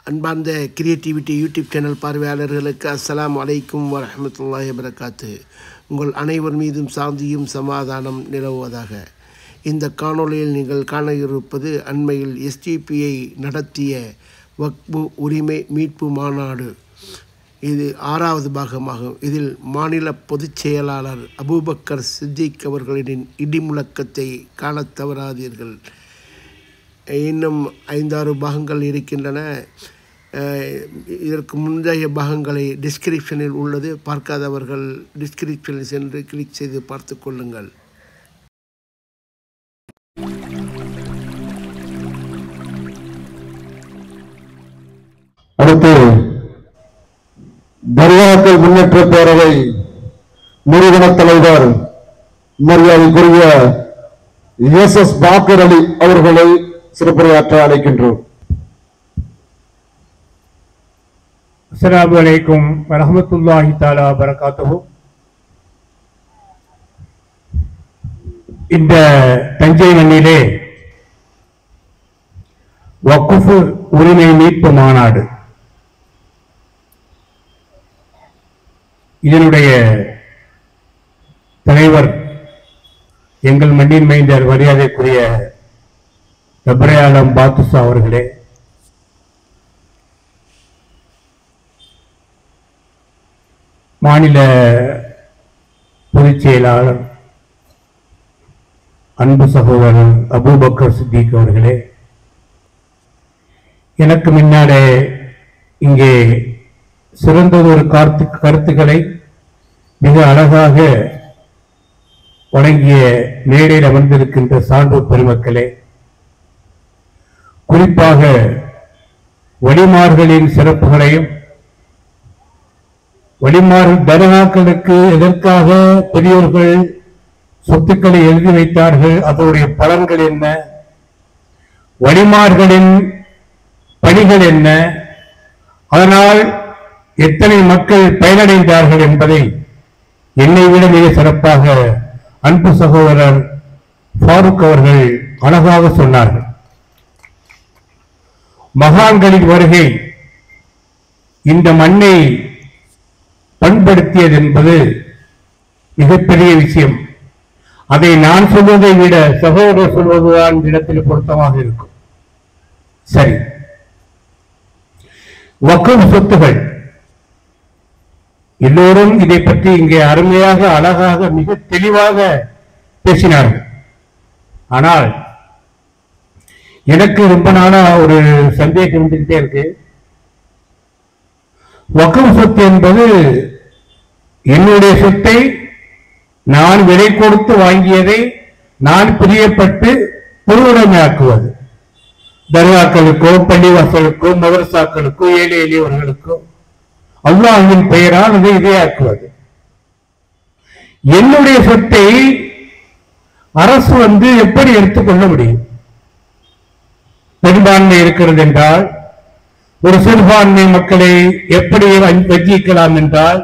அன்பார்ந்த creativity YouTube channel பார்வையாளர்களுக்கு அஸ்ஸலாமு அலைக்கும் வரஹ்மத்துல்லாஹி வபரகாத்துஹு. உங்கள் அனைவர் மீதும் சாந்தியும் சமாதானம் நிலவுவதாக. இந்த காணொளியில் நீங்கள் காண இருப்பது அண்மையில் எஸ்டிபிஐ நடத்திய வக்ஃபு உரிமை மீட்பு மாநாடு. இது 6வது பாகமாகும். இதில் மாநில பொதுச் செயலாளர் அபூபக்கர் சித்திக் அவர்களின் இடிமுழக்கத்தை காணத் தவறாதீர்கள். இன்னும் 5-6 பாகங்கள் இருக்கின்றன. இதற்கு முந்தைய பாகங்களை டிஸ்கிரிப்ஷனில் உள்ளது. பார்க்காதவர்கள் டிஸ்கிரிப்ஷனில் சென்று கிளிக் செய்து பார்த்து கொள்ளுங்கள். அடுத்து தர்காக்கள் முன்னேற்ற பேரவை நிறுவன தலைவர் மரியாதைக்குரிய எஸ் பாக்கர் அலி அவர்களை சிறப்புரையாற்ற அழைக்கின்றோம். அஸ்ஸலாமு அலைக்கும் வரஹ்மத்துல்லாஹி தஆலா வபரகாத்துஹு. இந்த தஞ்சை மண்ணிலே வக்ஃபு உரிமை மீட்பு மாநாடு, இதனுடைய தலைவர் எங்கள் மண்ணின் மைந்தர் மரியாதைக்குரிய ரப்ரே-ஆலம் பாத்துஷா அவர்களே, மாநில பொதுச் செயலாளர் அன்பு சகோதரர் அபூபக்கர் சித்திக் அவர்களே, எனக்கு முன்னாலே இங்கே சிறந்ததொரு கருத்துக்களை மிக அழகாக வழங்கிய மேடையில் அமர்ந்திருக்கின்ற சான்றோர் பெருமக்களே, குறிப்பாக வழிமார்களின் சிறப்புகளையும் வழிமார்கள் தர்காக்களுக்கு எதற்காக பெரியோர்கள் சொத்துக்களை எழுதி வைத்தார்கள், அதனுடைய பலன்கள் என்ன, வழிமார்களின் பணிகள் என்ன, அதனால் எத்தனை மக்கள் பயனடைந்தார்கள் என்பதை என்னை விட மிக சிறப்பாக அன்பு சகோதரர் ஃபாரூக் அவர்கள் அழகாக சொன்னார்கள். மகான்களின் வருகை இந்த மண்ணை பண்படுத்தியது என்பது மிகப்பெரிய விஷயம். அதை நான் சொல்வதை விட சகோதரர் சொல்வதுதான் இடத்தில் பொருத்தமாக இருக்கும். சரி, வக்ஃப் சொத்துகள் எல்லோரும் இதை பற்றி இங்கே அருமையாக அழகாக மிக தெளிவாக பேசினார்கள். ஆனால் எனக்கு ரொம்ப நாளா ஒரு சந்தேகம் இருந்துகிட்டே இருக்கு. வக்ஃப் சொத்து என்பது என்னுடைய சொத்தை நான் விலை கொடுத்து வாங்கியதை நான் பிரியப்பட்டு பொருளுடைமையாக்குவது, தர்காக்களுக்கோ பள்ளிவாசலுக்கோ மதரசாக்களுக்கோ ஏழை எளியவர்களுக்கோ அல்லாஹ்வின் பெயரால் அதை இதையாக்குவது. என்னுடைய சொத்தை அரசு எப்படி எடுத்துக்கொள்ள முடியும்? பெரும்பான்மை இருக்கிறது என்றால் ஒரு சிறுபான்மை மக்களை எப்படி வஞ்சிக்கலாம் என்றால்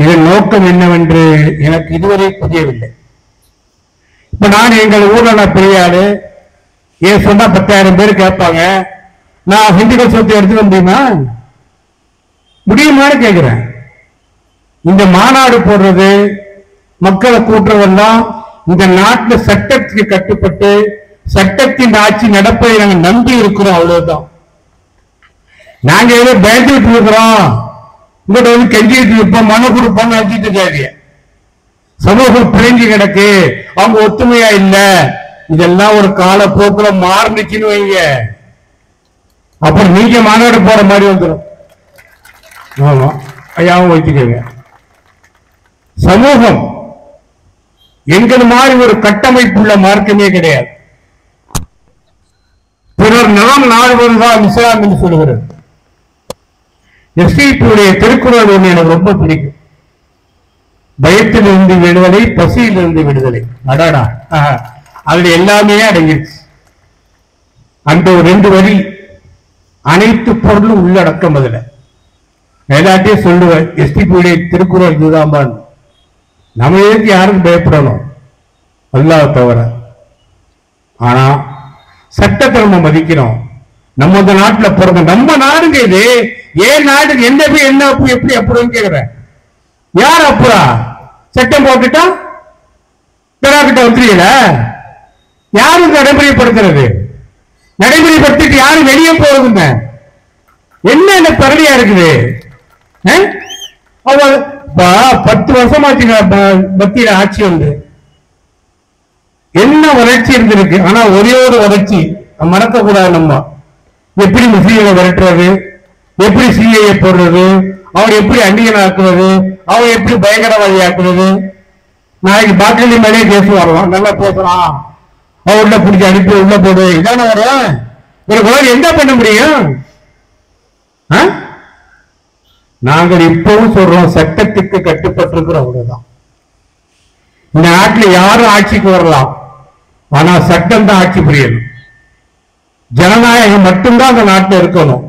இதன் நோக்கம் என்னவென்று எனக்கு இதுவரை புரியவில்லை. இப்ப நான் எங்கள் ஊர்ல பெரிய ஆளு, ஏன் சொன்னா 10,000 பேர் கேட்பாங்க, நான் ஹிந்துக்கள் சொத்தை எடுத்துக்க முடியுமா? முடியுமான்னு கேட்கிறேன். இந்த மாநாடு போடுறது, மக்களை கூட்டுறதெல்லாம் இந்த நாட்டில் சட்டத்துக்கு கட்டுப்பட்டு சட்டத்தின் ஆட்சி நடப்பதை நாங்கள் நம்பி இருக்கிறோம். அவ்வளவுதான். நாங்க ஏதோ பயந்துட்டு இருக்கிறோம், உங்கள்கிட்ட கெஞ்சிட்டு இருப்போம், மனு கொடுப்போம்னு நினைச்சிட்டு இருக்காங்க. சமூகம் பிழைஞ்சு கிடக்கு, அவங்க ஒத்துமையா இல்ல. இதெல்லாம் ஒரு காலப்போக்கில் மாறுச்சுன்னு வைங்க, அப்புறம் நீங்க மாநாடு போற மாதிரி வந்துடும். ஆமா, ஐயாவும் வைத்துக்கங்க. சமூகம் எங்கள் மாதிரி ஒரு கட்டமைப்புள்ள மார்க்கமே கிடையாது. பிறர் நாம் நாடுவதுதான் இஸ்லாம் என்று சொல்லுகிறது. எஸ்டிபியுடைய திருக்குறள் ஒன்று எனக்கு ரொம்ப பிடிக்கும். பயத்திலிருந்து விடுதலை, பசியிலிருந்து விடுதலை. அடாடா, அதுல எல்லாமே அடங்கிடுச்சு. அந்த ஒரு 2 வரி அனைத்து பொருளும் உள்ளடக்கம். அதுல எல்லாத்தையும் சொல்லுவேன். எஸ்டிபியுடைய திருக்குறள் இதுதான். நம்ம எதுக்கு யாருக்கும் பயப்படணும்? அல்லாஹ் தவிர. ஆனா சட்டத்தை நம்ம மதிக்கிறோம். நம்ம இந்த நாட்டுல பிறந்த நம்ம நாடுங்க இது. ஏன் நாடு என்ன போய் என்ன எப்படி அப்படின்னு கேக்குறேன். யார் அப்புறா சட்டம் போட்டுட்டா கிட்ட வந்துருக்கல? யாரும் நடைமுறைப்படுத்துறது? நடைமுறைப்படுத்திட்டு யாரும் வெளியே போறதுங்க? என்ன பரடியா இருக்குது? 10 வருஷமாச்சுங்க மத்தியில ஆட்சி வந்து. என்ன வளர்ச்சி இருந்திருக்கு? ஆனா ஒரே ஒரு வளர்ச்சி மறக்க கூடாது. நம்ம எப்படி முஸ்லீம்களை விரட்டுறது, எப்படி சிஏஏ போடுறது, அவர் எப்படி அந்நியன் ஆக்குறது, அவர் எப்படி பயங்கரவாதி ஆக்குறது. நாளைக்கு பாட்டிலி மேலே கேஸ் வரலாம், நல்லா பேசலாம், அவர்கிட்ட பிடிச்சி அனுப்பி உள்ள போடு, இதான வரும். ஒரு என்ன பண்ண முடியும்? நாங்கள் இப்பவும் சொல்றோம், சட்டத்துக்கு கட்டுப்பட்டிருக்கிறோம், அவ்வளவுதான். இந்த நாட்டில் யாரும் ஆட்சிக்கு வரலாம், ஆனா சட்டம் தான் ஆட்சி புரியணும். ஜனநாயகம் மட்டும்தான் அந்த நாட்டில் இருக்கணும்.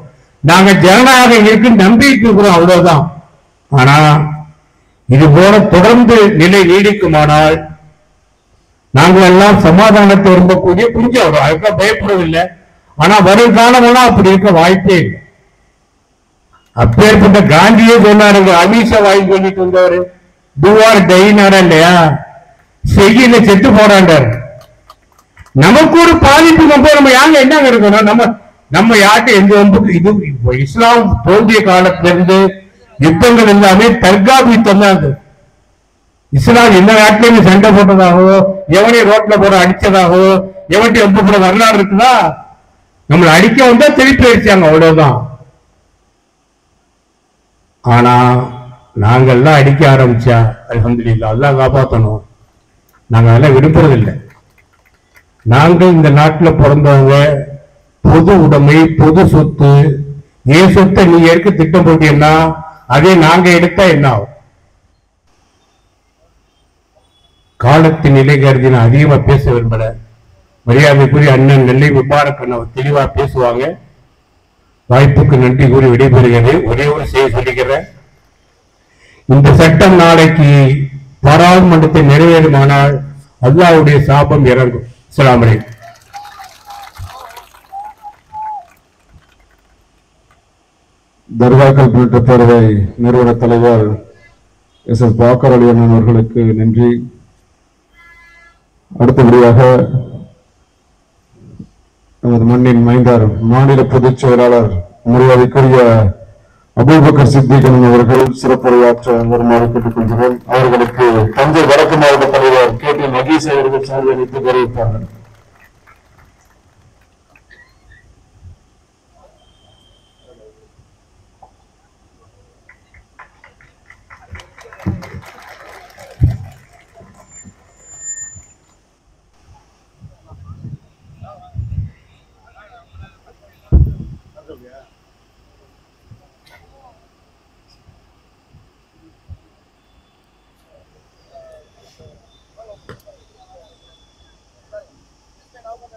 நாங்க ஜனநாயகம் இருக்கு நம்பிட்டு இருக்கிறோம், அவ்வளவுதான். ஆனா இது போல தொடர்ந்து நிலை நீடிக்குமானால் நாங்கள் எல்லாம் சமாதானத்தை விரும்பக்கூடிய புரிஞ்சு வரும். அதுக்கெல்லாம் பயப்படுவதில்லை. ஆனா வரும் காலமெல்லாம் அப்படி இருக்க வாய்ப்பே இல்லை. அப்பேற்பட்ட காந்தியே சொன்னாருங்க, அமித்ஷா வாங்கி சொல்லிட்டு வந்தவர், டூஆர் டைனாரா இல்லையா, செய்யல செத்து போறாண்டார். நமக்கு ஒரு பாதிப்பு நம்ம யாங்க என்ன இருக்கணும்? நம்ம யார்கிட்ட எந்த வம்புக்கு? இது இஸ்லாம் தோன்றிய காலத்திலிருந்து யுத்தங்கள் எல்லாமே தற்காப்பு யுத்தம் தான். இஸ்லாம் எந்த நாட்டிலையும் சண்டை போட்டதாகவோ, எவனையும் ரோட்ல போட அடிச்சதாகவோ, எவன்ட்டு வம்பு போட வரலாறு இருக்குதா? நம்மளை அடிக்க வந்தா திருப்பி அடிச்சாங்க, அவ்வளவுதான். ஆனா நாங்கள்லாம் அடிக்க ஆரம்பிச்சா அல்ஹம்துலில்லாஹ், அல்லாஹ் காப்பாற்றணும். நாங்க அதெல்லாம் விரும்புறதில்லை. நாங்கள் இந்த நாட்டில் பிறந்தவங்க, பொது உடைமை, பொது சொத்து. ஏன் சொத்தை நீ எடுக்க திட்டம் போட்டீங்கன்னா அதே நாங்க எடுத்தா என்ன ஆகும்? காலத்தின் நிலை கருதி நான் அதிகமா பேச விரும்பல. மரியாதைக்குரிய அண்ணன் நெல்லை முபாரக் அவர் தெளிவா பேசுவாங்க. வாய்ப்புக்கு நன்றி கூறி விடைபெறுகிறேன். ஒரே ஒரு செய்தி சொல்லிக்கிறேன். இந்த சட்டம் நாளைக்கு பாராளுமன்றத்தை நிறைவேறுமானால் அல்லாஹ்வுடைய சாபம் இறங்கும். அஸ்ஸலாமு அலைக்கும். தர்காக்கள் உள்ளிட்ட பேரவை நிறுவன தலைவர் எஸ்.எஸ். பாக்கர் அலி அண்ணன் அவர்களுக்கு நன்றி. அடுத்தபடியாக நமது மண்ணின் மைந்தார் மாநில பொதுச் செயலாளர் மரியாதைக்குரிய அபூபக்கர் சித்திக் அவர்கள் சிறப்புரையாற்ற வருமாறு கேட்டுக்கொள்கிறேன். அவர்களுக்கு தஞ்சை வடக்கு மாவட்ட தலைவர் கே.டி. மகேஷ் அவர்கள் சார்பை அளித்து கௌரவிப்பார்கள்.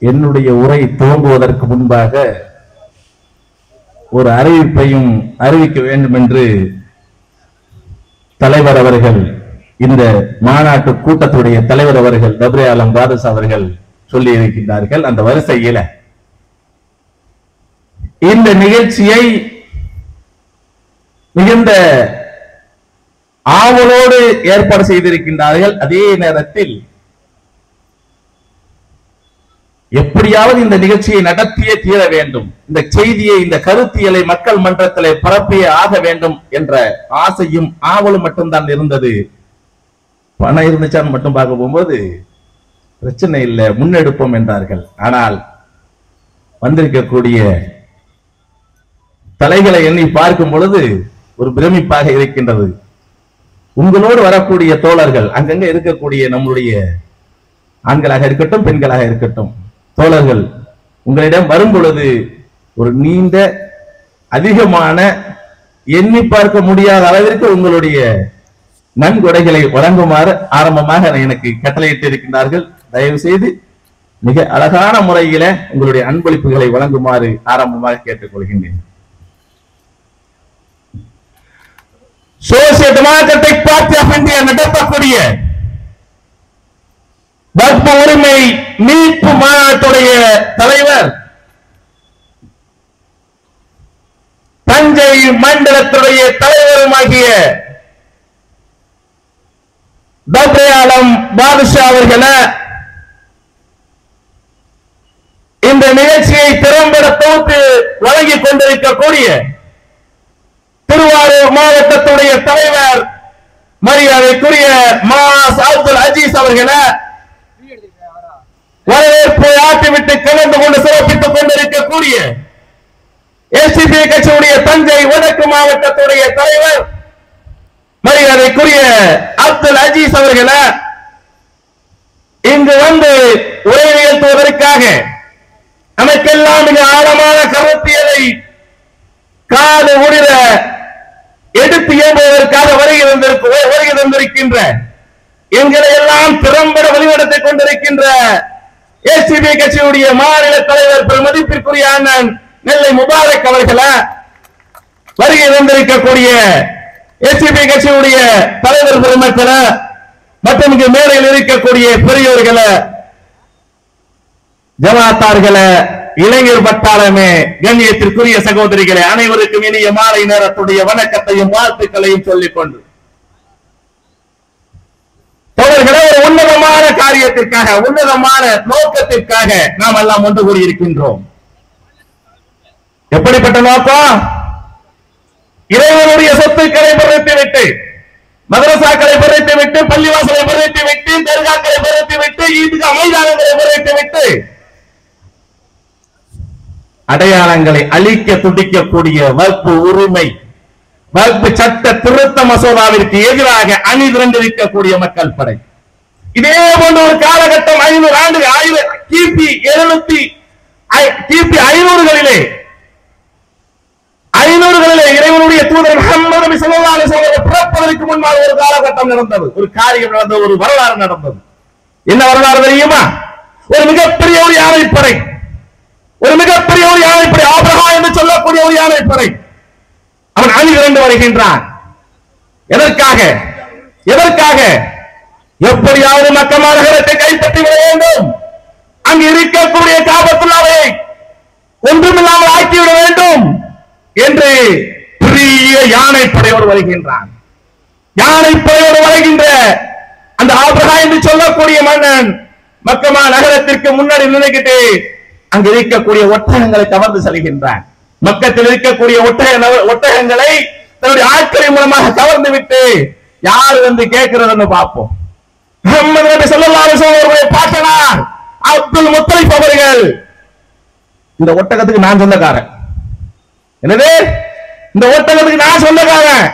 என்னுடைய உரை துவங்குவதற்கு முன்பாக ஒரு அறிவிப்பையும் அறிவிக்க வேண்டும் என்று தலைவர் அவர்கள், இந்த மாநாட்டு கூட்டத்துடைய தலைவர் அவர்கள் டப்ரே ஆலம் பாதஸ் அவர்கள் சொல்லி இருக்கின்றார்கள். அந்த வரிசையில இந்த நிகழ்ச்சியை மிகுந்த ஆவலோடு ஏற்பாடு செய்திருக்கின்றார்கள். அதே நேரத்தில் எப்படியாவது இந்த நிகழ்ச்சியை நடத்தியே தீர வேண்டும், இந்த செய்தியை, இந்த கருத்தியலை மக்கள் மன்றத்திலே பரப்பியே ஆக வேண்டும் என்ற ஆசையும் ஆவலும் மட்டும்தான் இருந்தது. பணம் இருந்துச்சான்னு மட்டும் பார்க்க போகும்போது பிரச்சனை இல்லை, முன்னெடுப்போம் என்றார்கள். ஆனால் வந்திருக்கக்கூடிய தலைகளை எண்ணி பார்க்கும் பொழுது ஒரு பிரமிப்பாக இருக்கின்றது. உங்களோடு வரக்கூடிய தோழர்கள், அங்கங்க இருக்கக்கூடிய நம்முடைய ஆண்களாக இருக்கட்டும், பெண்களாக இருக்கட்டும், தோழர்கள் உங்களிடம் வரும் பொழுது ஒரு நீண்ட அதிகமான எண்ணி பார்க்க முடியாத அளவிற்கு உங்களுடைய நன்கொடைகளை வழங்குமாறு ஆரம்பமாக எனக்கு கட்டளையிட்டு இருக்கின்றார்கள். தயவு செய்து மிக அழகான முறையில உங்களுடைய அன்பளிப்புகளை வழங்குமாறு ஆரம்பமாக கேட்டுக்கொள்கின்றேன். Social democratic party of India நடத்தக்கூடிய வக்ஃப் உரிமை மீட்பு மாநாட்டுடைய தலைவர் மதுரை மண்டலத்துடைய தலைவருமாகிய தப்ரேயாலம் பாதுஷா அவர்களை இந்த நிகழ்ச்சியை திறம்பட தொகுத்து வழங்கிக் கொண்டிருக்கக்கூடிய திருவாரூர் மாவட்டத்துடைய தலைவர் மரியாதைக்குரிய மாஸ் அப்துல் அஜீஸ் அவர்களை வரவேற்பை ஆட்டிவிட்டு கலந்து கொண்டு சிறப்பித்துக் கொண்டிருக்கக்கூடிய எஸ்டிபி கட்சியுடைய தஞ்சை வடக்கு மாவட்டத்துடைய தலைவர் மரியாதைக்குரிய அப்துல் அஜீஸ் அவர்களை இங்கு வந்து உரை நிகழ்த்துவதற்காக நமக்கெல்லாம் மிக ஆழமான கருத்தியலை காது உரிர எடுத்து இயம்புவதற்காக வருகை தந்திருக்கின்ற எங்களை எல்லாம் திறம்பட வழிநடத்திக் கொண்டிருக்கின்ற எஸ்டிபி கட்சியுடைய மாநில தலைவர் பெருமதிப்பிற்குரிய அண்ணன் நெல்லை முபாரக் அவர்களை வருகை தந்திருக்கக்கூடிய எஸ்டிபி கட்சியுடைய தலைவர் பெருமக்களை மற்றும் இங்கு மேடையில் இருக்கக்கூடிய பெரியோர்களை ஜமாத்தார்களை இளைஞர் பட்டாளமே கண்ணியத்திற்குரிய சகோதரிகளை அனைவருக்கும் இனிய மாலை நேரத்துடைய வணக்கத்தையும் வாழ்த்துக்களையும் சொல்லிக் கொண்டு தோழர்களே ஒரு உன்னதமான காரியத்திற்காக உன்னதமான நோக்கத்திற்காக நாம் எல்லாம் ஒன்று கூடியிருக்கின்றோம். எப்படிப்பட்ட நோக்கம்? இறைவனுடைய சொத்துக்களை பறித்து விட்டு மதரசாக்களை பறித்து விட்டு பள்ளிவாசலை பறித்து விட்டு தர்காக்களை பறித்து விட்டு ஈத்கா மைதானங்களை பறித்து விட்டு அடையாளங்களை அழிக்க துடிக்கக்கூடிய வக்ஃப் உரிமை வக்ஃப் சட்ட திருத்த மசோதாவிற்கு எதிராக அணிதிரண்டிருக்கக்கூடிய மக்கள் படை இதே போன்ற ஒரு காலகட்டம் 500 ஆண்டுகள் கிபி 500களிலே இறைவனுடைய தூதர் முஹம்மது நபி ஸல்லல்லாஹு அலைஹி வஸல்லம் பிறப்பதற்கு முன்னால் ஒரு காலகட்டம் நடந்தது, ஒரு காரியம் நடந்தது, ஒரு வரலாறு நடந்தது. என்ன வரலாறு தெரியுமா? ஒரு மிகப்பெரிய ஒரு யானைப்படை, ஆபிரகாம் என்று சொல்லக்கூடிய ஒரு யானைப்படை அவன் அணிதிரண்டு வருகின்றான். எதற்காக? எப்படியாவது மக்கா நகரத்தை கைப்பற்றி விட வேண்டும், அங்கு இருக்கக்கூடிய காபத்துல்லாவை ஒன்றுமில்லாமல் ஆக்கிவிட வேண்டும் என்று பெரிய யானைப்படையோடு வருகின்றான். யானைப்படையோடு வருகின்ற அந்த ஆபிரகாம் என்று சொல்லக்கூடிய மன்னன் மக்கா நகரத்திற்கு முன்னாடி நினைக்கிட்டு அங்கு இருக்கக்கூடிய ஒட்டகங்களை கவர்ந்து செல்கின்றான். மக்கத்தில் இருக்கக்கூடிய ஒட்டகங்களை தன்னுடைய ஆட்களின் மூலமாக கவர்ந்து விட்டு யார் வந்து கேட்கிறதுன்னு பார்ப்போம். முஹம்மது நபி ஸல்லல்லாஹு அலைஹி வஸல்லம் அவருடைய பாட்டனார் அப்துல் முத்தலிப் அவர்கள், இந்த ஒட்டகத்துக்கு நான் சொந்தக்காரன். என்னது? இந்த ஒட்டகத்துக்கு நான் சொந்தக்காரன்.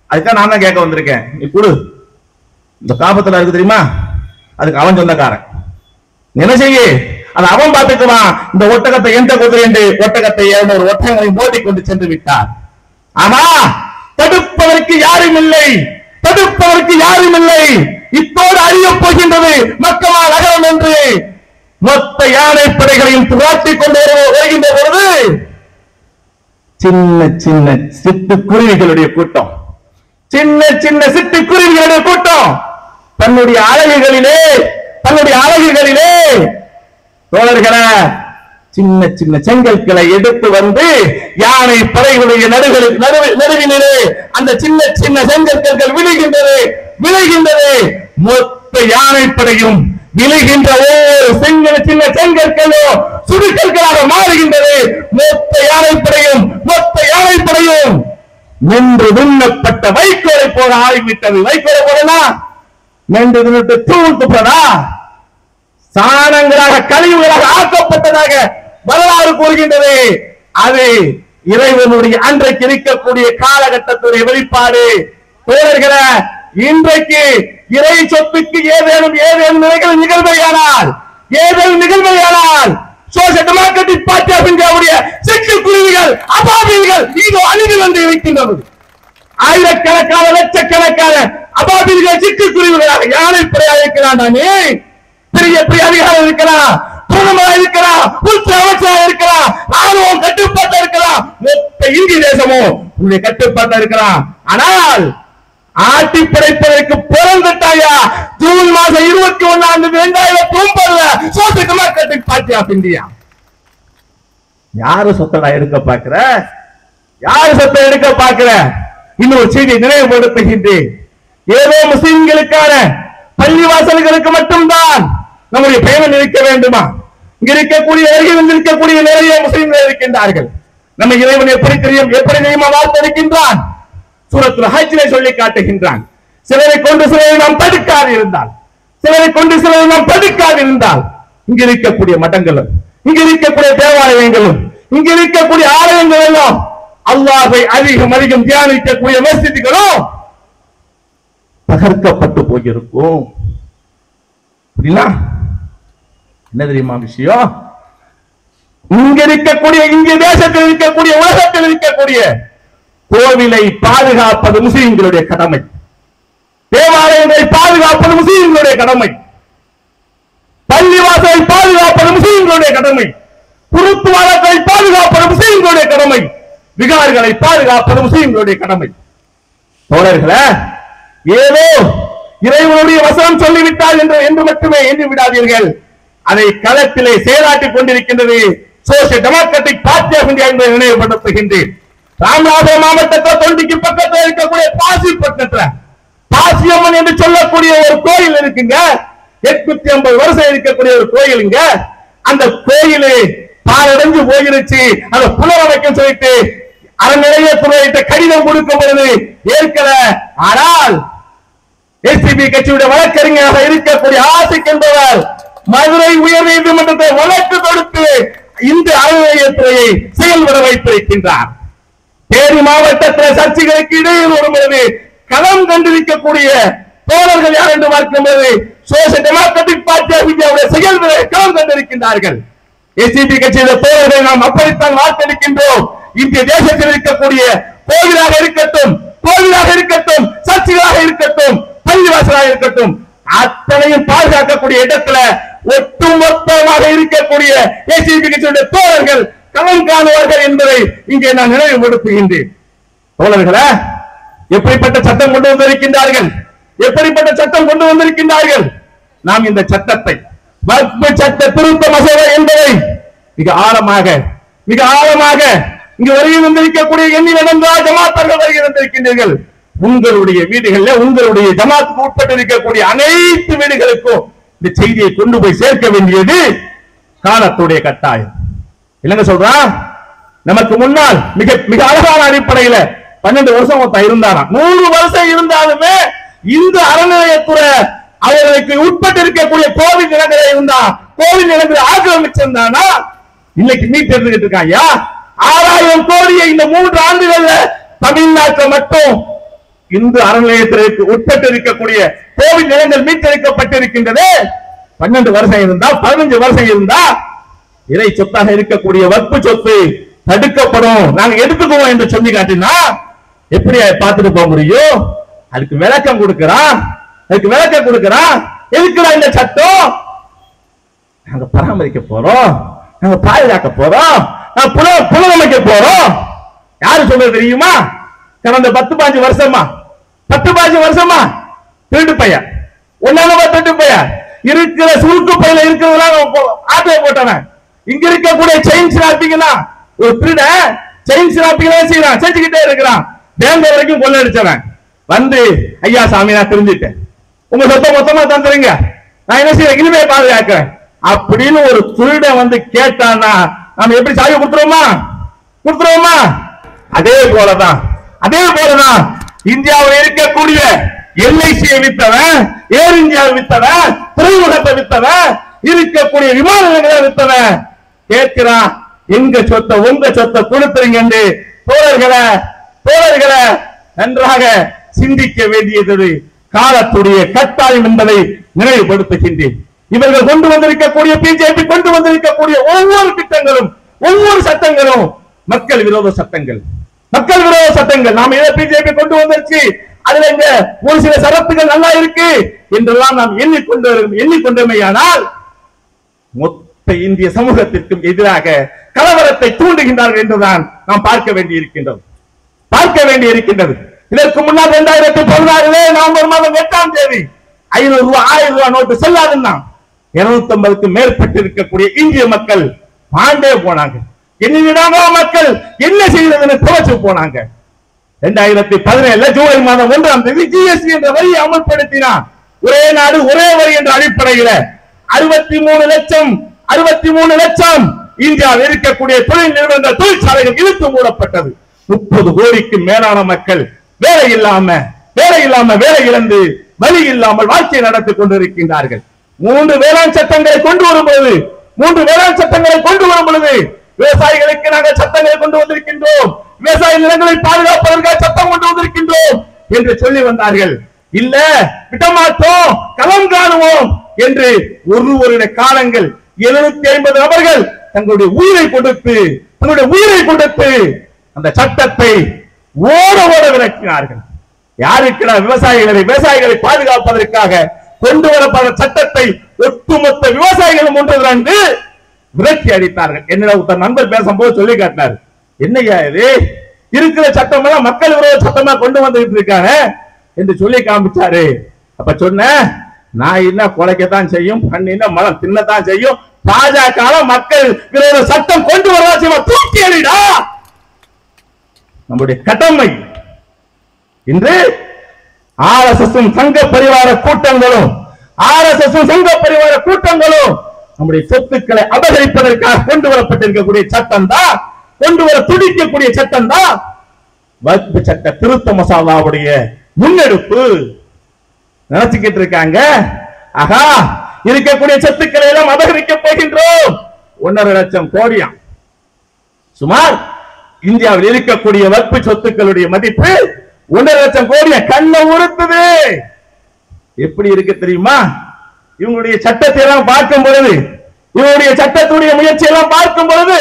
அதுக்காக நான் தான் கேட்க வந்திருக்கேன். நீ கொடு, இந்த காபத்துல இருக்கு தெரியுமா, அதுக்கு அவன் சொந்தக்காரன். என்ன செய்ய? அது அவன் பார்த்துக்குவான். இந்த ஒட்டகத்தை எந்த குதிரை என்று ஒட்டகத்தை 200 ஒட்டகங்களை மோதி கொண்டு சென்று விட்டார். ஆனா தடுப்பதற்கு யாரும் இல்லை. இத்தோடு அழியப் போகின்றது மக்கா நகரம் என்று மொத்த யானைப்படைகளையும் துராட்டிக் கொண்டு வருகின்ற பொழுது சின்ன சிட்டுக்குருவிகளுடைய கூட்டம், தன்னுடைய அழகுகளிலே தோழர்களே சின்ன செங்கற்களை எடுத்து வந்து யானை படைகளுடைய நடுவிலே அந்த சின்ன செங்கற்கள் விழுகின்றது. மொத்த யானைப்படையும் விழுகின்ற ஒவ்வொரு சின்ன செங்கற்களோ சுடுகற்களாக மாறுகின்றது. மொத்த யானைப்படையும் நின்று விண்ணப்பட்ட வைக்கோலை போல ஆகிவிட்டது. வைக்கோலை போலனா நின்று நின்று தூள் துப்பதா, சாணங்களாக கழிவுகளாக ஆக்கப்பட்டதாக வரலாறு கூறுகின்றது. அது இறைவனுடைய அன்றைக்கு இருக்கக்கூடிய காலகட்டத்துடைய வெளிப்பாடு. தோழர்களே, இன்றைக்கு இறை சொத்துக்கு ஏதேனும் நிகழ்வையானால் சோசியல் டெமோக்ராட்டிக் பார்ட்டி ஆஃப் இந்தியாவுடைய சிட்டுக்குருவிகள் அபாபில்கள் இதோ அணிந்து வந்து இருக்கின்றது. ஆயிரக்கணக்கான லட்சக்கணக்கான அபாபில்கள் சிட்டுக்குருவிகளாக யானைப்படையாக இருக்கிறான். பெரிய அதிகாரம் இருக்கலாம், பிரதமராக இருக்கலாம், உள்துறை அமைச்சராக இருக்கலாம், ராணுவம் கட்டுப்பாட்டா இருக்கலாம், மொத்த இந்திய தேசமும் உன்னுடைய கட்டுப்பாட்டா இருக்கலாம். ஆனால் ஆட்டி படைப்பதற்கு பிறந்துட்டாயா ஜூன் மாதம் 21 2009 social democratic party of India. யாரு சொத்தடா எடுக்க பாக்குற? யார் சொத்தை எடுக்க பார்க்கிற? இன்னொரு செய்தியை நினைவுபடுத்துகின்றேன். ஏதோ முஸ்லிம்களுக்கான பள்ளிவாசல்களுக்கு மட்டும்தான் நம்முடைய பெயர் இருக்க வேண்டுமா? இங்க இருக்கக்கூடிய அருகில் இருக்கக்கூடிய நிறைய முஸ்லிம்கள் இருக்கின்றார்கள். நம்ம இறைவன் எப்படி தெரியுமா வார்த்தளிக்கின்றான்? சூரத்துல் ஹஜ்ஜிலே சொல்லி காட்டுகின்றான். சிலரை கொண்டு சிலரை நாம் தடுக்காது இருந்தால், சிலரை கொண்டு சிலரை நாம் தடுக்காது இருந்தால், இங்க இருக்கக்கூடிய மடங்களும், இங்க இருக்கக்கூடிய தேவாலயங்களும், இங்க இருக்கக்கூடிய ஆலயங்கள் எல்லாம் அல்லாஹ்வை அதிகம் அதிகம் தியானிக்கக்கூடிய மஸ்ஜிதுகளும் தகர்க்கப்பட்டு போயிருக்கும். என்ன தெரியுமா விஷயம்? இங்க இருக்கக்கூடிய, இங்க தேசத்தில் இருக்கக்கூடிய, உலகத்தில் இருக்கக்கூடிய கோவிலை பாதுகாப்பது முஸ்லிம்களுடைய கடமை. தேவாலயங்களை பாதுகாப்பது முஸ்லிம்களுடைய கடமை. பள்ளிவாசலை பாதுகாப்பது முஸ்லிம்களுடைய கடமை. குருத்துவாரத்தை பாதுகாப்பது முஸ்லிம்களுடைய கடமை. விகார்களை பாதுகாப்பது முஸ்லிம்களுடைய கடமை. தோழர்களே, ஏதோ இறைவனுடைய வசனம் சொல்லிவிட்டால் என்று மட்டுமே எண்ணி விடாதீர்கள். அதை களத்திலே செயலாற்றிக் கொண்டிருக்கின்றது social democratic party of India என்பதை நினைவுபடுத்துகின்றேன். ராமநாதபுரம் மாவட்டத்தில் தொண்டிக்கு பக்கத்தில் இருக்கக்கூடிய பாசிப்பட்டினத்தில் பாசியம்மன் என்று சொல்லக்கூடிய ஒரு கோயில் இருக்குங்க. 850 வருஷம் இருக்கக்கூடிய ஒரு கோயிலுங்க. அந்த கோயிலை பாலடைஞ்சு போயிருச்சு. அதை புனரமைக்கும் சொல்லிட்டு அறநிலையத்துறையிட்ட கடிதம் கொடுக்கும் பொழுது ஏற்கல. ஆனால் எஸ்டிபி கட்சியுடைய வழக்கறிஞராக இருக்கக்கூடிய ஆசிக் என்பவர் மதுரை உயர் நீதிமன்றத்தை வழக்கு தொடுத்து இந்த அறநிலையத்துறையை செயல்பட வைத்திருக்கின்றார். தேனி மாவட்டத்தில் சர்ச்சைகளுக்கு இடையில் வரும்போது களம் கண்டிருக்கக்கூடிய தோழர்கள் யார் என்று பார்க்கும்போது சோசியல் டெமோக்ராட்டிக் பார்ட்டி ஆஃப் இந்தியாவுடைய செயல்முறை களம் கண்டிருக்கின்றார்கள். எஸ்டிபி கட்சியின் தோழர்களை நாம் அப்படித்தான் வாக்களிக்கின்றோம். இந்திய தேசத்தில் இருக்கக்கூடிய கோவிலாக இருக்கட்டும், சர்ச்சைகளாக இருக்கட்டும், பள்ளிவாசலாக இருக்கட்டும், அத்தனையும் பாதுகாக்கக்கூடிய இடத்துல ஒட்டுமொத்தமாக இருக்கக்கூடிய எஸ்டிபி கட்சியுடைய தோழர்கள் களம் காணுவார்கள் என்பதை இங்கே நான் நினைவுபடுத்துகின்றேன். தோழர்களே, எப்படிப்பட்ட சட்டம் கொண்டு வந்திருக்கின்றார்கள், எப்படிப்பட்ட சட்டம் கொண்டு வந்திருக்கின்றார்கள். நாம் இந்த சட்டத்தை வக்ஃப் சட்ட திருத்த மசோதா என்பதை மிக ஆழமாக இங்கு வருகை வந்திருக்கக்கூடிய எண்ணிலடங்கா ஜமாத்தர்கள் வருகை வந்திருக்கின்றீர்கள். உங்களுடைய வீடுகளில் உங்களுடைய ஜமாத்துக்கு உட்பட்டு இருக்கக்கூடிய அனைத்து வீடுகளுக்கும் இந்த செய்தியை கொண்டு போய் சேர்க்க வேண்டியது காலத்துடைய கட்டாயம். இல்லங்க சொல்றான், நமக்கு முன்னால் மிக மிக அழகான அடிப்படையில 12 வருஷம் இருந்தாராம். 100 வருஷம் இருந்தாலுமே இந்த அறநிலையத்துறை அவர்களுக்கு உட்பட்டு இருக்கக்கூடிய கோவில் நிலங்களை இருந்தா, கோவில் நிலங்களை ஆக்கிரமிச்சிருந்தானா இன்னைக்கு மீட் எடுத்துக்கிட்டு இருக்காங்க. 6000 கோடியை இந்த 3 ஆண்டுகள்ல தமிழ்நாட்டில் மட்டும் இந்து அறநிலையத்திற்கு உட்பட்டு இருக்கக்கூடிய கோவில் நிலங்கள் மீட்டெடுக்கப்பட்டிருக்கின்றது. 12 வருஷம் இருந்தா, 15 வருஷம் இருந்தா இறை சொத்தாக இருக்கக்கூடிய வக்ஃப் சொத்து தடுக்கப்படும், நாங்க எடுத்துக்குவோம் என்று சொல்லி காட்டினா எப்படி பார்த்துட்டு போக முடியும்? அதுக்கு விளக்கம் கொடுக்கிறான். எதுக்குடா இந்த சட்டம்? நாங்க பராமரிக்க போறோம், நாங்க பாதுகாக்க போறோம், நாங்க புனரமைக்க போறோம். யாரு சொல்றது தெரியுமா? கடந்த 10-15 வருஷமா திருட்டு பையன், திருட்டு பையன் இருக்கிற சுருக்கு பையில இருக்கிறதெல்லாம் ஆட்டோ போட்டவன். இங்க இருக்கக்கூடிய செயின் ஸ்னாப்பிங்னா ஒரு திருட செயின் ஸ்னாப்பிங் செய்யறான், செஞ்சுக்கிட்டே இருக்கிறான். பேங்க் வரைக்கும் கொள்ளடிச்சவன் வந்து, ஐயா சாமி நான் தெரிஞ்சுட்டேன், உங்க சொத்தை மொத்தமா தந்துருங்க, நான் என்ன செய்ய இனிமே பாதுகாக்கிறேன் அப்படின்னு ஒரு திருட வந்து கேட்டானா நாம எப்படி சாவி கொடுத்துருவோமா? அதே போலதான் இந்தியாவில் இருக்கக்கூடிய எல்ஐசியை வித்தவன், ஏர் இந்தியாவை வித்தவன், துறைமுகத்தை வித்தவன், இருக்கக்கூடிய விமான நிலையங்களை வித்தவன் கேட்கிறான், எங்க சொத்தை உங்க சொத்தை கொடுத்துருங்க என்று. தோழர்களை நன்றாக சிந்திக்க வேண்டியது காலத்துடைய கட்டாயம் என்பதை நினைவுபடுத்துகின்றேன். இவர்கள் கொண்டு வந்திருக்கக்கூடிய பிஜேபி கொண்டு வந்திருக்கக்கூடிய ஒவ்வொரு திட்டங்களும், ஒவ்வொரு சட்டங்களும் மக்கள் விரோத சட்டங்கள். நாம் இதை பிஜேபி கொண்டு வந்துருச்சு, அதுல இந்த ஒரு சில சரத்துகள் நல்லா இருக்கு என்றெல்லாம் நாம் எண்ணிக்கொண்டமையானால் மொத்த இந்திய சமூகத்திற்கும் எதிராக கலவரத்தை தூண்டுகின்றார்கள் என்றுதான் நாம் பார்க்க வேண்டியிருக்கின்றது. இதற்கு முன்னால் 2016 நவம்பர் மாதம் 8ஆம் தேதி 500 ரூபாய் 1000 ரூபாய் நோட்டு செல்லாதுன்னா 250க்கு மேற்பட்டு இருக்கக்கூடிய இந்திய மக்கள் பாண்டே போனாங்க. என்னிடமா மக்கள் என்ன செய்யறதுன்னு துவச்சு போனாங்க. 2017 ஜூலை மாதம் 1ஆம் தேதி ஜிஎஸ்டி என்ற வரியை அமல்படுத்தினார். ஒரே நாடு ஒரே வரி என்ற அடிப்படையில் 63 லட்சம் இந்தியாவில் இருக்கக்கூடிய தொழில் நிறுவனங்கள் தொழிற்சாலைகள் இழுத்து மூடப்பட்டது. 30 கோடிக்கு மேலான மக்கள் வேலை இல்லாம வேலை இழந்து வழி இல்லாமல் வாழ்க்கை நடத்தி கொண்டிருக்கின்றார்கள். 3 வேளாண் சட்டங்களை கொண்டு வரும் பொழுது விவசாயிகளுக்கு நாங்கள் சட்டங்களை கொண்டு வந்திருக்கின்றோம், விவசாய நிலங்களை பாதுகாப்பதற்காக சட்டம் கொண்டு வந்திருக்கின்றோம் என்று சொல்லி வந்தார்கள். இல்ல விடமாட்டோம், களம் காணுவோம் என்று ஒரு காலங்கள் 750 நபர்கள் தங்களுடைய உயிரை கொடுத்து அந்த சட்டத்தை ஓட விளக்கினார்கள். யாருக்கு? விவசாயிகளை பாதுகாப்பதற்காக கொண்டு வரப்பட்ட சட்டத்தை ஒட்டுமொத்த விவசாயிகளும் ஒன்று திரண்டு விரட்டி அடித்தார்கள். என்னோட ஒருத்தர் நண்பர் பேசும்போது சொல்லி காட்டினார், என்னையா இது இருக்கிற சட்டம் எல்லாம் மக்கள் விரோத சட்டமா கொண்டு வந்துட்டு இருக்காங்க என்று சொல்லி காமிச்சாரு. அப்ப சொன்ன, நான் என்ன குலைக்கத்தான் செய்யும், பண்ணின மலம் தின்னத்தான் செய்யும், பாஜக மக்கள் விரோத சட்டம் கொண்டு வரவா தூக்கி அடிடா. நம்முடைய கடமை இன்று ஆர்எஸ்எஸ் சங்க பரிவார கூட்டங்களும் நம்முடைய சொத்துக்களை அபகரிப்பதற்காக கொண்டு வரப்பட்டிருக்கக்கூடிய சட்டம் தான், கொண்டு வர துடிக்கக்கூடிய சட்டம் தான் வக்ஃப் சட்ட திருத்த மசோதாவுடைய முன்னெடுப்பு. நினைச்சுக்கிட்டு இருக்காங்க, ஆகா இருக்கக்கூடிய சொத்துக்களை எல்லாம் அபகரிக்க போகின்றோம். 1.5 லட்சம் கோடியா சுமார் இந்தியாவில் இருக்கக்கூடிய வக்ஃப் சொத்துக்களுடைய மதிப்பு 1.5 லட்சம் கோடியா. கண்ணை உறுத்துது. எப்படி இருக்கு தெரியுமா? இவங்களுடைய சட்டத்தை எல்லாம் பார்க்கும் பொழுது, இவருடைய சட்டத்துடைய முயற்சி எல்லாம் பார்க்கும் பொழுது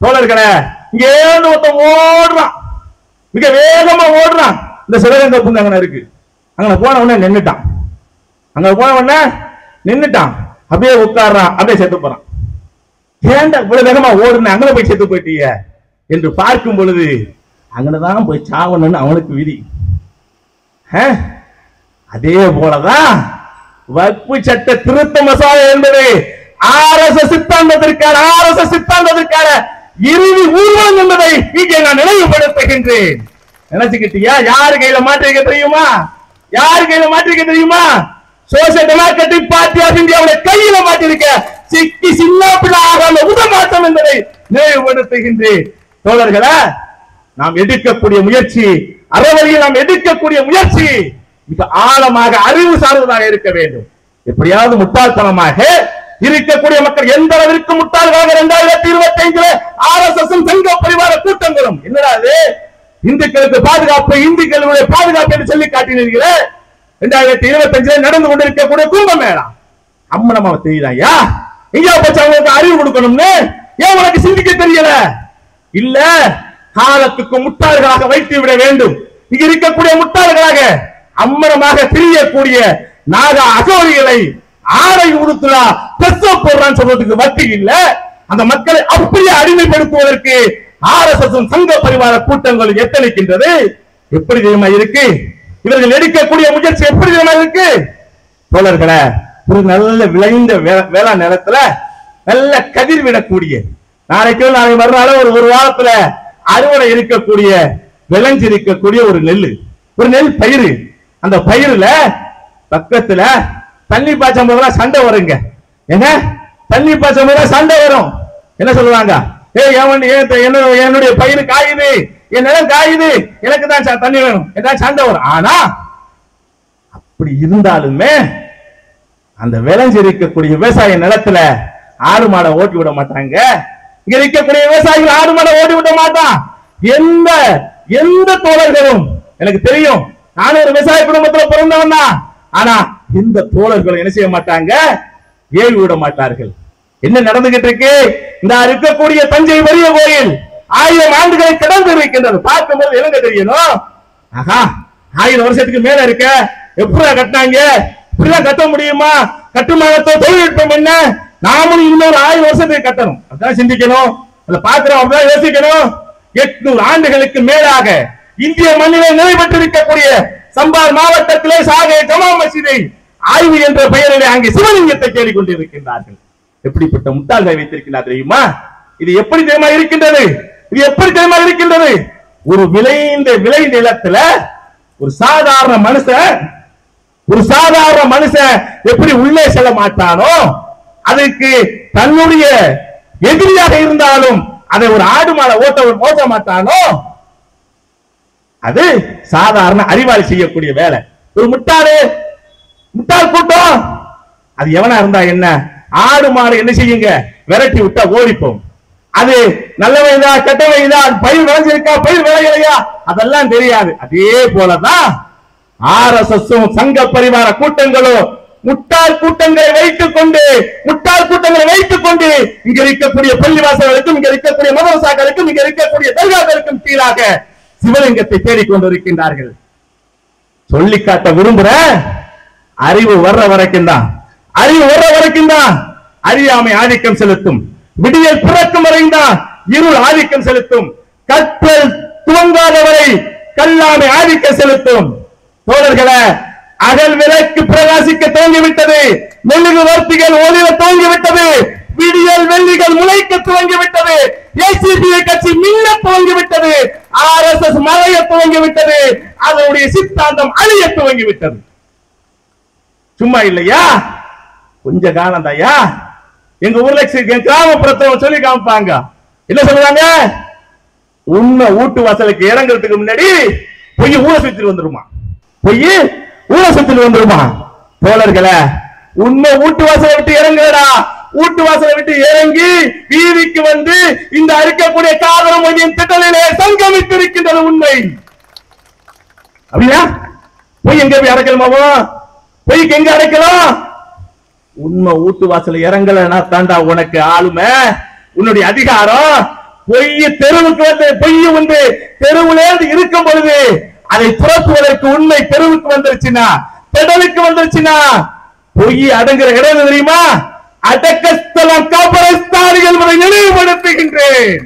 தோழர்களே, இங்க ஒருத்தன் ஓடுறான், மிக வேகமா ஓடுறான். இந்த சிவகங்கை புண்ணு அங்க இருக்கு, அங்க போன உடனே நின்னுட்டான், அப்படியே உட்கார்றான், அப்படியே செத்து போறான். ஏன்டா இவ்வளவு வேகமா ஓடுன, அங்கே போய் செத்து போயிட்டீங்க என்று பார்க்கும் பொழுது அங்கதான் போய் சாவணும்னு அவனுக்கு விதி. அதே போலதான் வக்ஃப் சட்ட திருத்த மசோதா என்பது ஆர்எஸ்எஸ் சித்தாந்தத்திற்கான இறுதி ஊர்வலம் என்பதை இங்கே நான் நினைவுபடுத்துகின்றேன். நினைச்சுக்கிட்டியா? யாரு கையில மாற்றிருக்க தெரியுமா? சோசியல் டெமோக்ராட்டிக் பார்ட்டி ஆஃப் இந்தியாவுடைய கையில மாற்றிருக்க. சிக்கி சின்ன பிள்ளை ஆகாம உதமாட்டம் என்பதை நினைவுபடுத்துகின்றேன். தோழர்களே, நாம் எடுக்கக்கூடிய முயற்சி, அறவழியில் நாம் எடுக்கக்கூடிய முயற்சி மிக ஆழமாக அறிவு சார்ந்ததாக இருக்க வேண்டும். எப்படியாவது முட்டாள்தனமாக இருக்கக்கூடிய மக்கள் எந்த அளவிற்கு முட்டாள்களாக 2025 ஆர்எஸ்எஸ் சங்க பரிவார கூட்டங்களும் என்னடா இந்துக்களுக்கு பாதுகாப்பு, இந்துக்களுடைய பாதுகாப்பு என்று சொல்லி காட்டினீர்களே. 2025 நடந்து கொண்டிருக்கக்கூடிய கும்பமேளா அம்மனமா தெரியுதாயா? இந்தியா பற்றி அவங்களுக்கு அறிவு கொடுக்கணும்னு ஏன் உனக்கு சிந்திக்க தெரியல? இல்ல, காலத்துக்கு முட்டாள்களாக வைத்து விட வேண்டும். இங்க இருக்கக்கூடிய முட்டாள்களாக அம்மனமாக தெரியக்கூடிய நாக அகோரிகளை ஆடை உடுத்துறா போடுறான்னு சொல்றதுக்கு வட்டி இல்ல. அந்த மக்களை அப்படியே அடிமைப்படுத்துவதற்கு ஆர்எஸ்எஸ் சங்க பரிவார கூட்டங்கள் எத்தனைக்கின்றது. எப்படி தெரியுமா இருக்கு இவர்கள் எடுக்கக்கூடிய முயற்சி? எப்படி தெரியுமா இருக்கு தோழர்களே? ஒரு நல்ல விளைந்த வேளாண் நிலத்துல நல்ல கதிர் விடக்கூடிய, நாளைக்கு மறுநாள் ஒரு வாரத்துல அறுவடை இருக்கக்கூடிய, விளைஞ்சிருக்கக்கூடிய ஒரு நெல் பயிர். அந்த பயிர்ல பக்கத்துல தண்ணி பாய்ச்சும் போதெல்லாம் சண்டை வருங்க. என்ன தண்ணி பாய்ச்சும் போதெல்லாம் சண்டை வரும். என்ன சொல்லுவாங்க? என்னுடைய பயிர் காயுது, என் நிலம் காயுது, எனக்கு தான் தண்ணி வேணும், ஏதாவது சண்டை வரும். ஆனா அப்படி இருந்தாலுமே அந்த விளைஞ்சிருக்கக்கூடிய விவசாய நிலத்துல ஆடு மாடை ஓட்டி விட மாட்டாங்க. இங்க இருக்கக்கூடிய விவசாயிகள் ஆடு மாடை ஓட்டி விட மாட்டான். எந்த தோழர்களும், எனக்கு தெரியும், நானும் ஒரு விவசாய குடும்பத்தில் பிறந்தவன் தான். ஆனா இந்த தோழர்கள் என்ன செய்ய மாட்டாங்க? ஏவி விட மாட்டார்கள். என்ன நடந்துகிட்டு இருக்கு? இந்த இருக்கக்கூடிய தஞ்சை பெரிய கோயில் 1000 ஆண்டுகளை கடந்து இருக்கின்றது. பார்க்கும்போது என்னங்க தெரியணும்? ஆஹா, 1000 வருஷத்துக்கு மேல இருக்க. எப்படி கட்டினாங்க? இப்படிதான் கட்ட முடியுமா? கட்டுமானத்தோ தொழில்நுட்பம் என்ன? நாமும் இன்னொரு 1000 வருஷத்துக்கு கட்டணும். அதான் சிந்திக்கணும். அதை பார்க்கிறோம், அப்படிதான் யோசிக்கணும். 800 ஆண்டுகளுக்கு மேலாக இந்திய மண்ணிலே நிறைவேற்றிருக்கக்கூடிய சம்பார் மாவட்டத்திலே சாகை ஜமா மசீதை ஆய்வு என்ற பெயரிலே அங்கே சிவலிங்கத்தை தேடிக்கொண்டிருக்கின்றார்கள். எப்படிப்பட்ட முட்டாள்களை வைத்திருக்கிறார் தெரியுமா? இது எப்படி தெரியுமா இருக்கின்றது? இது எப்படி தெரியுமா இருக்கின்றது? ஒரு விளைந்த விளை நிலத்துல ஒரு சாதாரண மனுஷன் எப்படி உள்ளே செல்ல மாட்டானோ, அதுக்கு தன்னுடைய எதிரியாக இருந்தாலும் அதை ஒரு ஆடு மாடை ஓட்ட மாட்டானோ, அது சாதாரண அறிவாளி செய்யக்கூடிய வேலை. ஒரு முட்டாள் கூட்டம் அது எவனா இருந்தா என்ன, ஆடு மாடு என்ன செய்யுங்க, விரட்டி விட்டா ஓடிப்போம். அது நல்ல வயதா கெட்ட வயதா, பயிர் விளைஞ்சிருக்கா பயிர் விளையலையா அதெல்லாம் தெரியாது. அதே போலதான் ஆர்எஸ்எஸும் சங்க பரிவார கூட்டங்களும் முட்டாள் கூட்டங்களை வைத்துக் கொண்டு இங்க இருக்கக்கூடிய பள்ளிவாசல்களுக்கும், இங்க இருக்கக்கூடிய மதரசாக்களுக்கும், இங்க இருக்கக்கூடிய தர்காக்களுக்கும் கீழாக சிவலிங்கத்தை தேடிக்கொண்டிருக்கின்றார்கள். சொல்லி காட்ட விரும்புற அறிவு வர்ற வரைக்கும் தான் அறியாமை ஆதிக்கம் செலுத்தும். விடியல் பிறக்கும் வரைதான் இருள் ஆதிக்கம் செலுத்தும். கற்றல் துவங்காதவரை கல்லாமை ஆதிக்கம் செலுத்தும். தோழர்களே, அகல் விளக்கு பிரகாசிக்க துவங்கிவிட்டது, மெழுகு வர்த்திகள் ஒளிர துவங்கிவிட்டது, விடியல் வெள்ளிகள் முளைக்க துவங்கிவிட்டது, ஏசிபிஐ கட்சி மின்ன துவங்கிவிட்டது, ஆர்எஸ்எஸ் மறைய துவங்கிவிட்டது, அதனுடைய சித்தாந்தம் அழிய துவங்கிவிட்டது. சும்மா இல்லையா? கொஞ்ச காலம் தாயா எங்க ஊர்ல கிராமப்புறத்தை சொல்லி காமிப்பாங்க. என்ன சொல்றாங்க? உண்மை வீட்டு வாசலுக்கு இறங்குறதுக்கு முன்னாடி பொய் ஊரை சுத்திட்டு வந்துருமா. தோழர்களே, உண்மை வீட்டு வாசலை விட்டு இறங்குறடா. வீட்டு வாசலை விட்டு இறங்கி வீதிக்கு வந்து இந்த அறுக்கக்கூடிய காதல் மொழியின் திட்டத்திலே சங்கமித்து இருக்கின்றது உண்மை. அப்படியா? பொய் எங்க போய் அடைக்கலாமா? பொய்க்கு எங்க அடைக்கலாம்? உண்மை வீட்டு வாசல இறங்கலன்னா தாண்டா உனக்கு ஆளுமை, உன்னுடைய அதிகாரம். பொய் வந்து தெருவுல இருக்கும் பொழுது அதை துரத்துவதற்கு உண்மை தெருவுக்கு வந்துருச்சுன்னா, பெடலுக்கு வந்துருச்சுன்னா, பொய் அடங்குற இடம் தெரியுமா? அடக்கஸ்தலம் கபரஸ்தானிகள் முறை நினைவுபடுத்துகின்றேன்.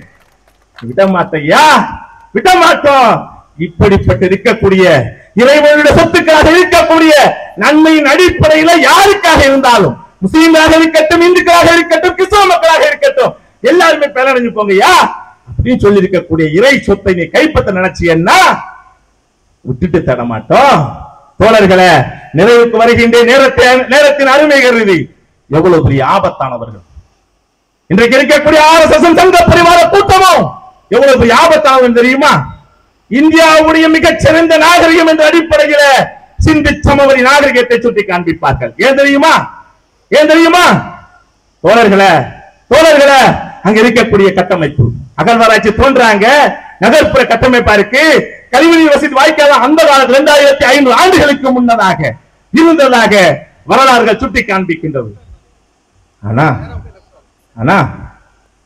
விடமாட்டோம். இப்படிப்பட்டு இருக்கக்கூடிய இறைவனுடைய சொத்துக்காக இருக்கக்கூடிய நன்மையின் அடிப்படையில் யாருக்காக இருந்தாலும், முஸ்லீம்களாக இருக்கட்டும், இந்துக்களாக இருக்கட்டும், கிறிஸ்தவ மக்களாக இருக்கட்டும், எல்லாருமே பலனடைஞ்சு போங்கயா அப்படின்னு சொல்லி இருக்கக்கூடிய இறை சொத்தை நீ கைப்பற்ற நினைச்சியன்னா விட்டுட்டு தர மாட்டோம். தோழர்களே, நிறைவுக்கு வருகின்ற நேரத்தின் அருமை கருதி எவ்வளவு பெரிய ஆபத்தானவர்கள் இன்றைக்கு இருக்கக்கூடிய ஆர்எஸ்எஸ் சங்க பரிவார கூட்டமும் எவ்வளவு பெரிய ஆபத்தானவர்கள் தெரியுமா? இந்தியாவுடைய மிகச் சிறந்த நாகரிகம் என்ற அடிப்படையில் சிந்து சமவெளி நாகரிகத்தை சுட்டி காண்பிப்பார்கள். ஏன் தெரியுமா? தோழர்களே, அங்க இருக்கக்கூடிய கட்டமைப்பு அகழ்வாராய்ச்சி தோன்றாங்க. நகர்ப்புற கட்டமைப்பா இருக்கு. கழிவுநீர் வசதி வாய்க்காத அந்த காலத்தில் 2500 ஆண்டுகளுக்கு முன்னதாக இருந்ததாக வரலாறுகள் சுட்டி காண்பிக்கின்றது. ஆனா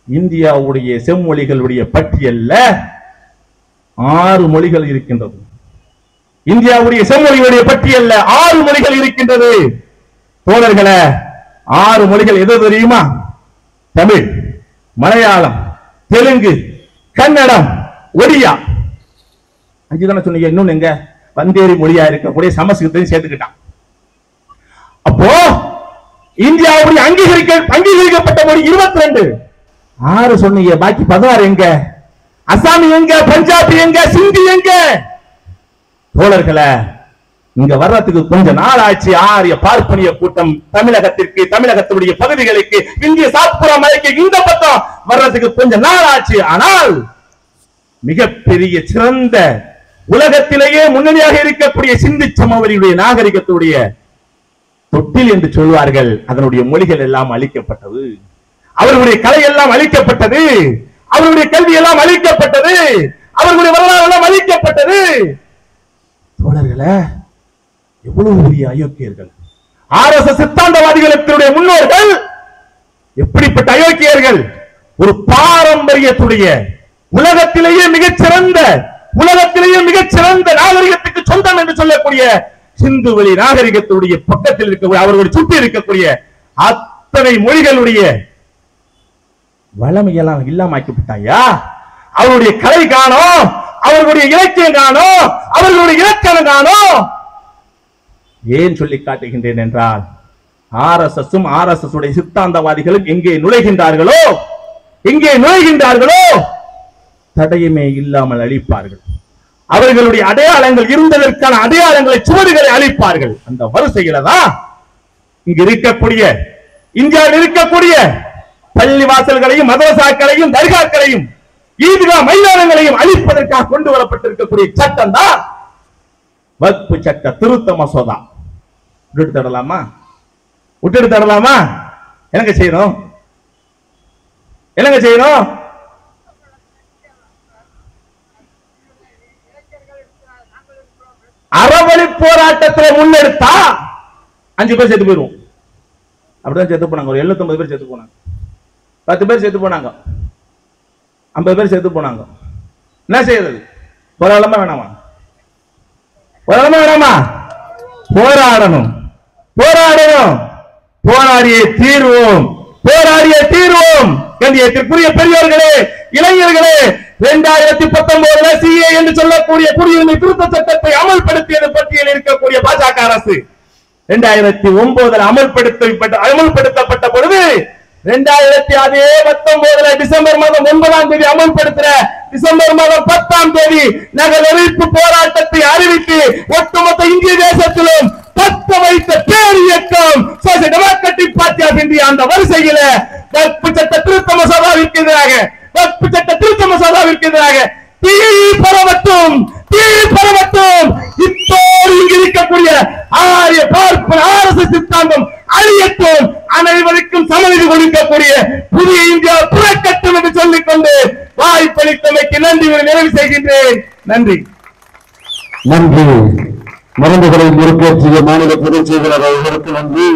இந்தியாவுடைய செம்மொழிகளுடைய பட்டியல்ல 6 மொழிகள் இருக்கின்றது. இந்தியாவுடைய செம்மொழிகளுடைய பட்டியல்ல 6 மொழிகள் இருக்கின்றது. தோழர்களே, 6 மொழிகள் எது தெரியுமா? தமிழ், மலையாளம், தெலுங்கு, கன்னடம், ஒடியா. 5 தானே சொன்னீங்க. இன்னொன்னு எங்க? வந்தேரி மொழியா இருக்கக்கூடிய சமஸ்கிருதத்தையும் சேர்த்துக்கிட்டான். அப்போ இந்தியாவுடைய அங்கீகரிக்கப்பட்ட மொழி 22. 6 சொன்னீங்க, பாக்கி 16 எங்க? அசாமி எங்க? பஞ்சாபி எங்க? சிந்தி எங்க? தோழர்களே, இங்க வர்றதுக்கு கொஞ்ச நாள் ஆச்சு. ஆரிய பார்ப்பனிய கூட்டம் தமிழகத்திற்கு, தமிழகத்துடைய பகுதிகளுக்கு, இந்திய சாத்புரா மலைக்கு இந்த பக்கம் வர்றதுக்கு கொஞ்ச நாள் ஆச்சு. ஆனால் மிகப்பெரிய சிறந்த உலகத்திலேயே முன்னணியாக இருக்கக்கூடிய சிந்து சமவெளியுடைய நாகரிகத்துடைய தொட்டில் என்று சொல்வார்கள். அதனுடைய மொழிகள் எல்லாம் அழிக்கப்பட்டது, அவர்களுடைய கலை எல்லாம் அழிக்கப்பட்டது, அவர்களுடைய கல்வி எல்லாம் அழிக்கப்பட்டது, அவர்களுடைய வரலாறு எல்லாம் அழிக்கப்பட்டது. தோழர்களே, எவ்வளவு பெரிய அயோக்கியர்கள்! ஆர்எஸ்எஸ் சித்தாந்தவாதிகளுடைய முன்னோர்கள் எப்படிப்பட்ட அயோக்கியர்கள்! ஒரு பாரம்பரியத்துடைய உலகத்திலேயே மிகச்சிறந்த நாகரிகத்துக்கு சொந்தம் என்று சொல்லக்கூடிய சிந்துவெளி நாகரிகத்துடைய பக்கத்தில் இருக்கக்கூடிய, அவர்களுடைய சுற்றி இருக்கக்கூடிய அத்தனை மொழிகளுடைய வளமையெல்லாம் இல்லாமக்கிவிட்டாயா? அவருடைய கலை காணோம், அவர்களுடைய இலக்கியம் காணோம், அவர்களுடைய இலக்கணம் காணோம். ஏன் சொல்லி காட்டுகின்றேன் என்றால், ஆர்எஸ்எஸும் ஆர்எஸ்எஸ் உடைய சித்தாந்தவாதிகளும் எங்கே நுழைகின்றார்களோ எங்கே நுழைகின்றார்களோ தடையுமே இல்லாமல் அழிப்பார்கள். அவர்களுடைய அடையாளங்கள் இருந்ததற்கான அடையாளங்களை சுவடுகளை அழிப்பார்கள். அந்த வரிசையில தான் இங்கு இருக்கக்கூடிய இந்தியாவில் இருக்கக்கூடிய பள்ளி வாசல்களையும் மதரசாக்களையும் தர்காக்களையும் ஈத்கா மைதானங்களையும் அழிப்பதற்காக கொண்டு வரப்பட்டிருக்கக்கூடிய சட்டம் தான் வக்ஃப் சட்ட திருத்த மசோதா. விட்டுட்டு தரலாமா? என்னங்க செய்யணும்? அறவழி போராட்டத்தில் முன்னெடுத்தா 5 பேர் செத்து போயிருவோம். அப்படிதான் செத்து போனாங்க. ஒரு 79 பேர் செத்து போனாங்க. 10 பேர் செத்து போனாங்க. 50 பேர் செத்து போனாங்க. என்ன செய்யறது? போராடலாமா வேணாமா? போராடணும். போராடியே தீர்வோம். கண்ணியத்திற்குரிய பெரியோர்களே, இளைஞர்களே, 2019 சிஏ என்று சொல்லக்கூடிய குடியுரிமை திருத்த சட்டத்தை அமல்படுத்தியது பட்டியலில் இருக்கக்கூடிய பாஜக அரசு 2009 அமல்படுத்தப்பட்ட பொழுது 2019 டிசம்பர் மாதம் 9ஆம் தேதி அமல்படுத்துற டிசம்பர் மாதம் 10ஆம் தேதி நகர் எதிர்ப்பு போராட்டத்தை அறிவித்து ஒட்டுமொத்த இந்திய தேசத்திலும் பத்த வைத்த பேர் இயக்கம் social democratic party of India அந்த வரிசையில வக்ஃப் சட்ட திருத்த மசோதாவிற்கு எதிராக தீ பரவட்டும். இப்போது இங்கு இருக்கக்கூடிய ஆரிய பார்ப்பன RSS சித்தாந்தம் அழியட்டும். அனைவருக்கும் சமநிலை கொடுக்கக்கூடிய புதிய இந்தியா புறக்கட்டும் என்று சொல்லிக் கொண்டு வாய்ப்பளித்தமைக்கு நன்றி நிறைவு செய்கின்றேன். நன்றி. மருந்துகளை முறுக்கேற்றிய மாநில பொதுச் செயலாளர் அவர்களுக்கு நன்றி.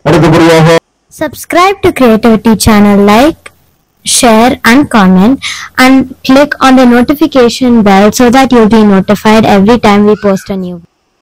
அடுத்தபடியாக Subscribe to Creativity channel, like, share and comment, and click on the notification bell so that you'll be notified every time we post a new video.